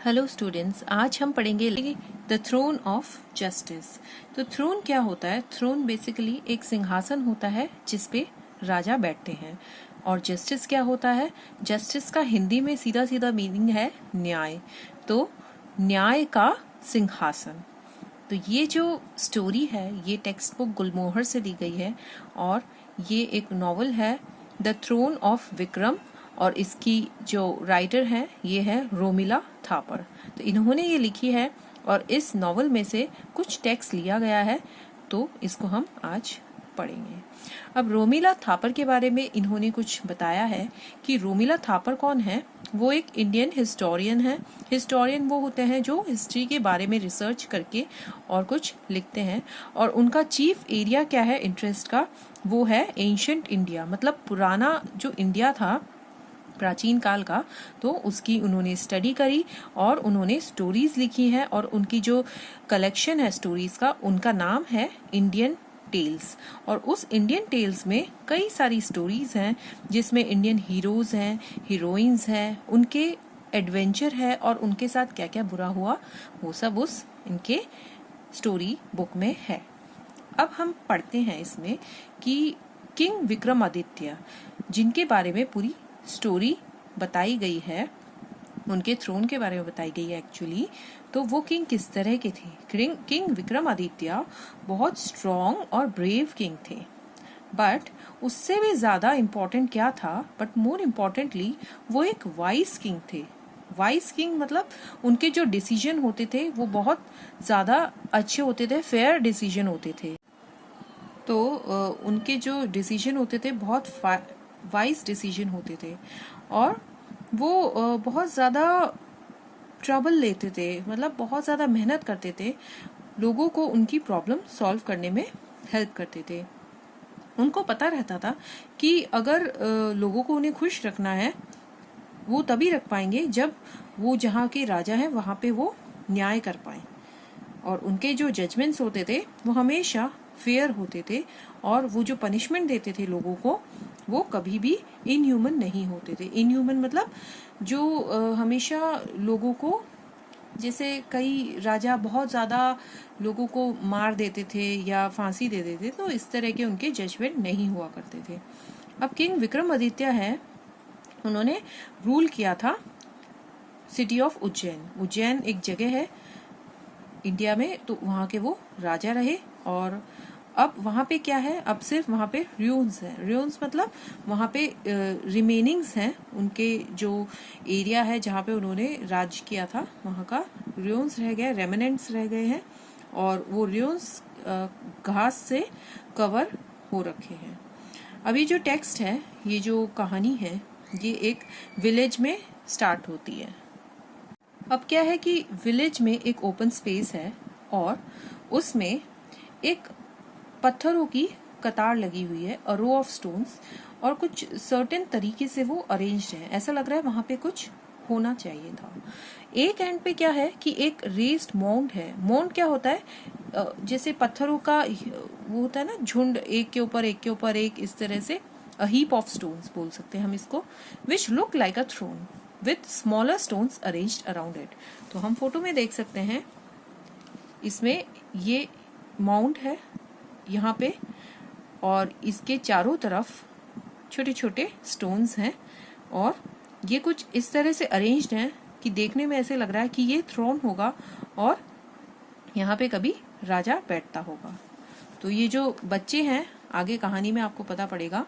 Hello students, आज हम पढ़ेंगे द थ्रोन ऑफ जस्टिस। तो थ्रोन क्या होता है? थ्रोन बेसिकली एक सिंहासन होता है जिस पे राजा बैठते हैं। और जस्टिस क्या होता है? जस्टिस का हिंदी में सीधा सीधा मीनिंग है न्याय। तो न्याय का सिंहासन। तो ये जो स्टोरी है ये टेक्स्ट बुक गुलमोहर से दी गई है और ये एक नॉवल है द थ्रोन ऑफ विक्रम। और इसकी जो राइटर है ये है रोमिला थापर। तो इन्होंने ये लिखी है और इस नॉवल में से कुछ टेक्स्ट लिया गया है, तो इसको हम आज पढ़ेंगे। अब रोमिला थापर के बारे में इन्होंने कुछ बताया है कि रोमिला थापर कौन है। वो एक इंडियन हिस्टोरियन है। हिस्टोरियन वो होते हैं जो हिस्ट्री के बारे में रिसर्च करके और कुछ लिखते हैं। और उनका चीफ एरिया क्या है इंटरेस्ट का? वो है एंशंट इंडिया, मतलब पुराना जो इंडिया था प्राचीन काल का। तो उसकी उन्होंने स्टडी करी और उन्होंने स्टोरीज लिखी है और उनकी जो कलेक्शन है स्टोरीज का उनका नाम है इंडियन टेल्स। और उस इंडियन टेल्स में कई सारी स्टोरीज हैं जिसमें इंडियन हीरोज हैं, हीरोइंस हैं, उनके एडवेंचर है और उनके साथ क्या क्या बुरा हुआ वो सब उस इनके स्टोरी बुक में है। अब हम पढ़ते हैं इसमें कि किंग विक्रमादित्य, जिनके बारे में पूरी स्टोरी बताई गई है, उनके थ्रोन के बारे में बताई गई है एक्चुअली। तो वो किंग किस तरह के थे? किंग विक्रमादित्य बहुत स्ट्रॉन्ग और ब्रेव किंग थे। बट उससे भी ज्यादा इम्पोर्टेंट क्या था? बट मोर इम्पोर्टेंटली वो एक वाइज किंग थे। वाइज किंग मतलब उनके जो डिसीजन होते थे वो बहुत ज्यादा अच्छे होते थे, फेयर डिसीजन होते थे। तो उनके जो डिसीजन होते थे बहुत वाइज डिसीजन होते थे और वो बहुत ज़्यादा ट्रबल लेते थे, मतलब बहुत ज़्यादा मेहनत करते थे, लोगों को उनकी प्रॉब्लम सॉल्व करने में हेल्प करते थे। उनको पता रहता था कि अगर लोगों को उन्हें खुश रखना है वो तभी रख पाएंगे जब वो जहाँ के राजा हैं वहाँ पे वो न्याय कर पाए। और उनके जो जजमेंट्स होते थे वो हमेशा फेयर होते थे और वो जो पनिशमेंट देते थे लोगों को वो कभी भी इनह्यूमन नहीं होते थे। इनह्यूमन मतलब जो हमेशा लोगों को, जैसे कई राजा बहुत ज़्यादा लोगों को मार देते थे या फांसी दे देते, तो इस तरह के उनके जजमेंट नहीं हुआ करते थे। अब किंग विक्रमादित्य है, उन्होंने रूल किया था सिटी ऑफ उज्जैन। उज्जैन एक जगह है इंडिया में, तो वहाँ के वो राजा रहे। और अब वहाँ पे क्या है? अब सिर्फ वहाँ पे र्यून्स है। र्यून्स मतलब वहाँ पे रिमेनिंग्स हैं, उनके जो एरिया है जहाँ पे उन्होंने राज किया था वहाँ का र्यून्स रह गए, रेमिनेंट्स रह गए हैं। और वो र्यून्स घास से कवर हो रखे हैं। अभी जो टेक्स्ट है, ये जो कहानी है, ये एक विलेज में स्टार्ट होती है। अब क्या है कि विलेज में एक ओपन स्पेस है और उसमें एक पत्थरों की कतार लगी हुई है, अ रो ऑफ स्टोन्स, और कुछ सर्टेन तरीके से वो अरेंज्ड है। ऐसा लग रहा है वहां पे कुछ होना चाहिए था। एक एंड पे क्या है कि एक रेस्ड माउंट है। माउंट क्या होता है? जैसे पत्थरों का वो होता है ना, झुंड, एक के ऊपर एक के ऊपर एक, इस तरह से अ हीप ऑफ स्टोन्स बोल सकते हैं हम इसको, which look like a throne with smaller stones arranged around it. तो हम फोटो में देख सकते हैं, इसमें ये माउंट है यहाँ पे और इसके चारों तरफ छोटे छोटे स्टोन्स हैं और ये कुछ इस तरह से अरेंज्ड हैं कि देखने में ऐसे लग रहा है कि ये थ्रोन होगा और यहाँ पे कभी राजा बैठता होगा। तो ये जो बच्चे हैं, आगे कहानी में आपको पता पड़ेगा,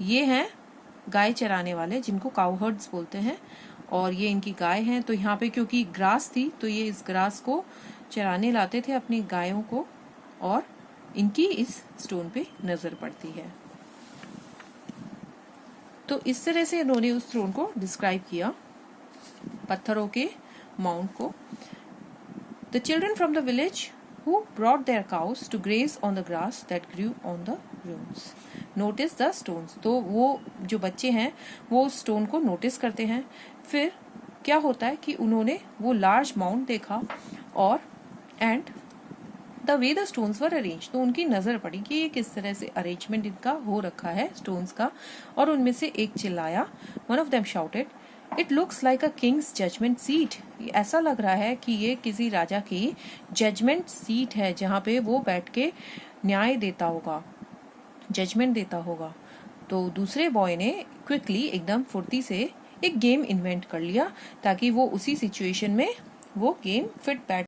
ये हैं गाय चराने वाले जिनको काउहर्ड्स बोलते हैं। और ये इनकी गाय हैं। तो यहाँ पे क्योंकि ग्रास थी तो ये इस ग्रास को चराने लाते थे अपनी गायों को और इनकी इस स्टोन पे नजर पड़ती है। तो इस तरह से इन्होंने उस थ्रोन को डिस्क्राइब किया, पत्थरों के माउंट को। The children from the village who brought their cows to graze on the grass that grew on the ruins. Notice the stones. तो वो जो बच्चे हैं वो स्टोन को नोटिस करते हैं। फिर क्या होता है कि उन्होंने वो लार्ज माउंट देखा और and the way the stones were arrange, तो उनकी नजर पड़ी कि ये किस तरह से अरेंजमेंट इनका हो रखा है स्टोन्स का। और उनमें से एक चिल्लाया, one of them shouted, it looks like a king's judgement seat. ऐसा लग रहा है कि ये किसी राजा की जजमेंट सीट है जहाँ पे वो बैठ के न्याय देता होगा, जजमेंट देता होगा। तो दूसरे बॉय ने क्विकली एकदम फुर्ती से एक गेम इन्वेंट कर लिया ताकि वो उसी सिचुएशन में वो गेम फिट बैठ